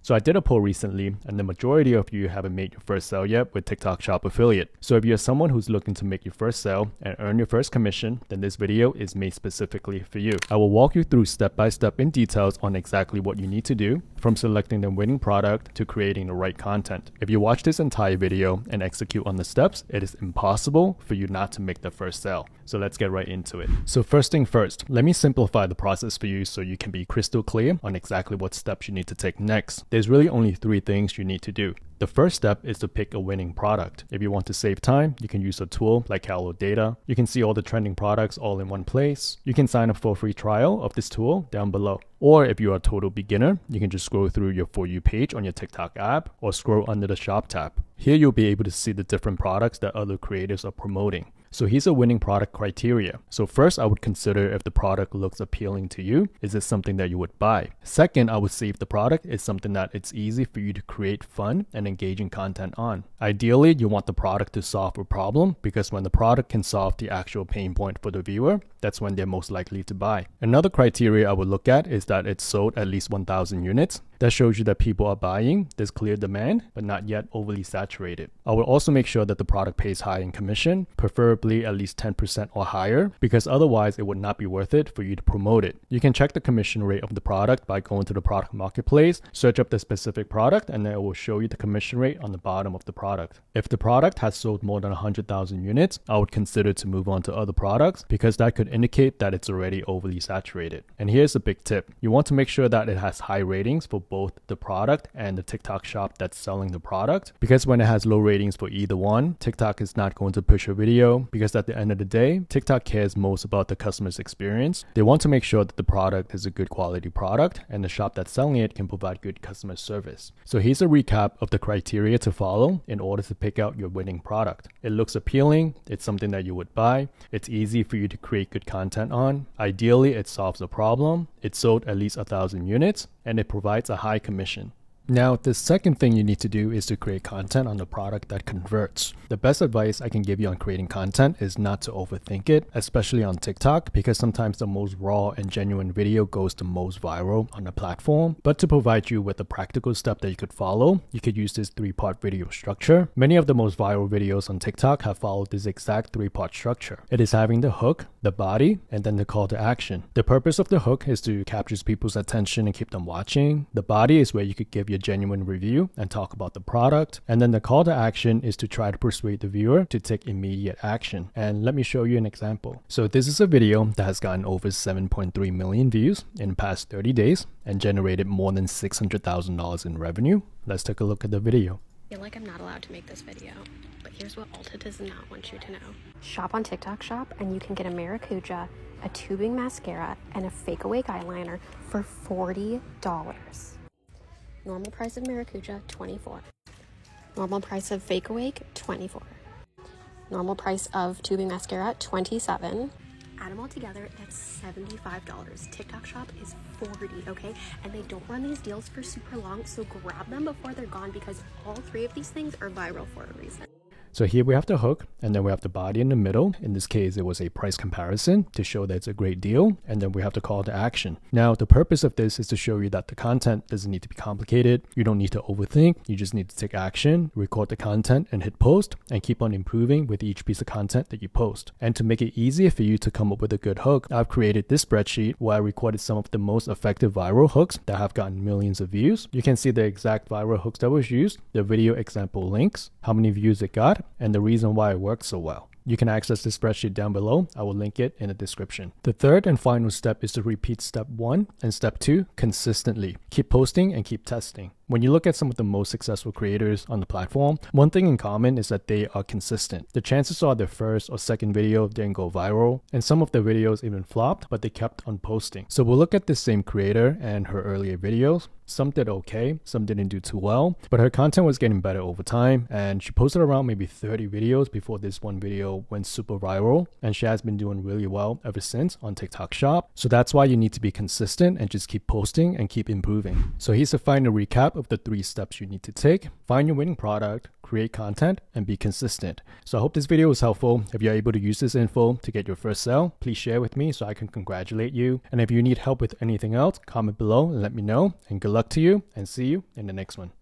So I did a poll recently, and the majority of you haven't made your first sale yet with TikTok Shop Affiliate. So if you're someone who's looking to make your first sale and earn your first commission, then this video is made specifically for you. I will walk you through step by step in details on exactly what you need to do, from selecting the winning product to creating the right content. If you watch this entire video and execute on the steps, it is impossible for you not to make the first sale. So let's get right into it. So first thing first, let me simplify the process for you so you can be crystal clear on exactly what steps you need to take next. There's really only 3 things you need to do. The first step is to pick a winning product. If you want to save time, you can use a tool like Halo Data. You can see all the trending products all in one place. You can sign up for a free trial of this tool down below. Or if you're a total beginner, you can just scroll through your For You page on your TikTok app or scroll under the Shop tab. Here you'll be able to see the different products that other creators are promoting. So here's a winning product criteria. So first, I would consider if the product looks appealing to you. Is it something that you would buy? Second, I would see if the product is something that it's easy for you to create fun and engaging content on. Ideally, you want the product to solve a problem, because when the product can solve the actual pain point for the viewer, that's when they're most likely to buy. Another criteria I would look at is that it's sold at least 1,000 units. That shows you that people are buying, there's clear demand, but not yet overly saturated. I will also make sure that the product pays high in commission, preferably at least 10% or higher, because otherwise it would not be worth it for you to promote it. You can check the commission rate of the product by going to the product marketplace, search up the specific product, and then it will show you the commission rate on the bottom of the product. If the product has sold more than 100,000 units, I would consider to move on to other products, because that could indicate that it's already overly saturated. And here's a big tip. You want to make sure that it has high ratings for both the product and the TikTok shop that's selling the product, because when it has low ratings for either one, TikTok is not going to push your video, because at the end of the day, TikTok cares most about the customer's experience. They want to make sure that the product is a good quality product and the shop that's selling it can provide good customer service. So here's a recap of the criteria to follow in order to pick out your winning product. It looks appealing, it's something that you would buy, it's easy for you to create good content on, ideally it solves a problem, it's sold at least 1,000 units, and it provides a high commission. Now, the second thing you need to do is to create content on the product that converts. The best advice I can give you on creating content is not to overthink it, especially on TikTok, because sometimes the most raw and genuine video goes the most viral on the platform. But to provide you with a practical step that you could follow, you could use this 3-part video structure. Many of the most viral videos on TikTok have followed this exact 3-part structure. It is having the hook, the body, and then the call to action. The purpose of the hook is to capture people's attention and keep them watching. The body is where you could give your genuine review and talk about the product, and then the call to action is to try to persuade the viewer to take immediate action. And let me show you an example. So this is a video that has gotten over 7.3 million views in the past 30 days and generated more than $600,000 in revenue. Let's take a look at the video. I feel like I'm not allowed to make this video, but here's what Ulta does not want you to know. Shop on TikTok Shop and you can get a Maracuja, a tubing mascara, and a fake awake eyeliner for $40. Normal price of Maracuja, $24. Normal price of Fake Awake, $24. Normal price of tubing mascara, $27. Add them all together, that's $75. TikTok Shop is $40, okay? And they don't run these deals for super long, so grab them before they're gone, because all 3 of these things are viral for a reason. So here we have the hook, and then we have the body in the middle. In this case, it was a price comparison to show that it's a great deal. And then we have the call to action. Now, the purpose of this is to show you that the content doesn't need to be complicated. You don't need to overthink. You just need to take action, record the content, and hit post, and keep on improving with each piece of content that you post. And to make it easier for you to come up with a good hook, I've created this spreadsheet where I recorded some of the most effective viral hooks that have gotten millions of views. You can see the exact viral hooks that was used, the video example links, how many views it got, and the reason why it works so well. You can access the spreadsheet down below. I will link it in the description. The third and final step is to repeat step 1 and step 2 consistently. Keep posting and keep testing. When you look at some of the most successful creators on the platform, one thing in common is that they are consistent. The chances are their first or second video didn't go viral, and some of their videos even flopped, but they kept on posting. So we'll look at this same creator and her earlier videos. Some did okay, some didn't do too well, but her content was getting better over time, and she posted around maybe 30 videos before this one video went super viral, and she has been doing really well ever since on TikTok Shop. So that's why you need to be consistent and just keep posting and keep improving. So here's a final recap of the 3 steps you need to take: find your winning product, create content, and be consistent. So I hope this video was helpful. If you're able to use this info to get your first sale, please share with me so I can congratulate you. And if you need help with anything else, comment below and let me know. And good luck to you, and see you in the next one.